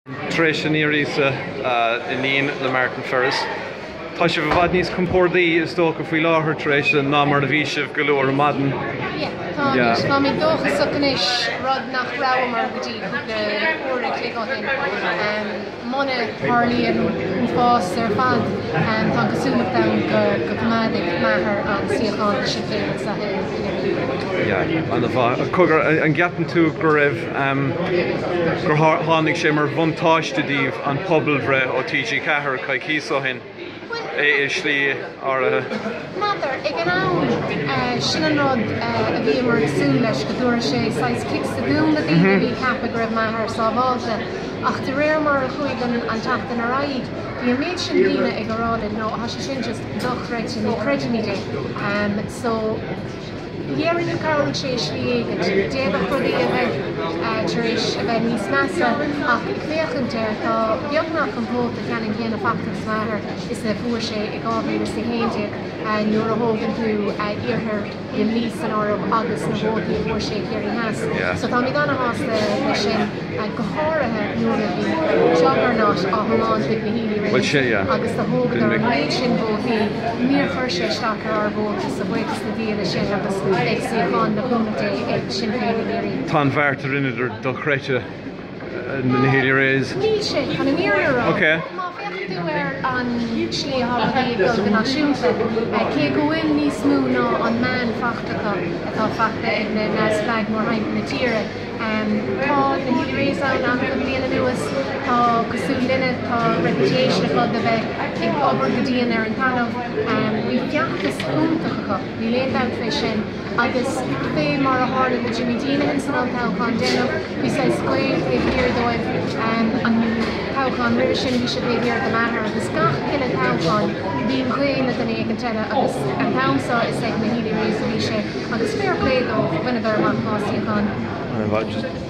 Tréis an Iarisa in le Martin Ferris. Tá sé bhfad níos compórdaí is dócha faoi láthair tar éis an námar a bhí sibh go leor madan. Tá mé dócha socanis rud nach rámar go dtí le uair cléáin. Mona Harlíonn an fás ar fad tá cosúlach dam go cumáidigh maithair an síocháin sin féin sa an bha cogur an gceapan tú go raibh gur tháinig sé mar bhuntáistedíomh an pobalbhreith ó TG4 cai cíosáin. Slí ar Mother, ag an ann sin an rud a bhí mar agsú leis go dúir sé sais kicks a dún na dtíine bhí cappa go raibh maithair sábháilte ach de réir mar a chuig an tatan a raid. Bhí méid sin díine ag aráda nó a sé sin just dochreid sin ní creidimide. So dhéann carol sé slí éigen déadh chudí a bheith taréis a bheith níos measa ach cléochante tá beagnach an bót a cheann chéanana factas maithair is le fuair sé ag gábhír is héinte nuair a thógann tú iarthar i níos an orm agus na bótaí fuair sé céirí heas. So tá mí dána más le sin go háirithe nuair a bhí juggernaut á Thomán ag na hílí rééis agus tá thógad ar an méid sin bótaí níor chuir sé stacar ar bótas a bhuichas na díana sin agus ag síocháin na chumata ag sin féin éirí. Tá an bhharrtar inidir do chréite na hílí rééis. Ní sé chuna níorrá. Okay. Tú ar an slíthbhí go náisiúnta cé go bhfuil níos mú ná an meán fachtacha atá fachta ag na nasfeag mar haimp na tíre. Tá na hílí rééis an go bliana nuas tá cosú duine tá reputation a fud a bheith ag obair go dtíon ar an talamh. Bhí ceachtas úntacha bhí léonn fé sin agus fé mar a hála go Jimmy Dean an san táchán déanamh bhí sé scoil é hir dóibh an táchán riiri sin bhí sé é hir go maithair agus gach ciile táchán bhíon chuoine den éag an teile agus an tamsa is ag na hílí rééis a bhí sé agus fair play dó bhuiine bhar mar pásíocháin.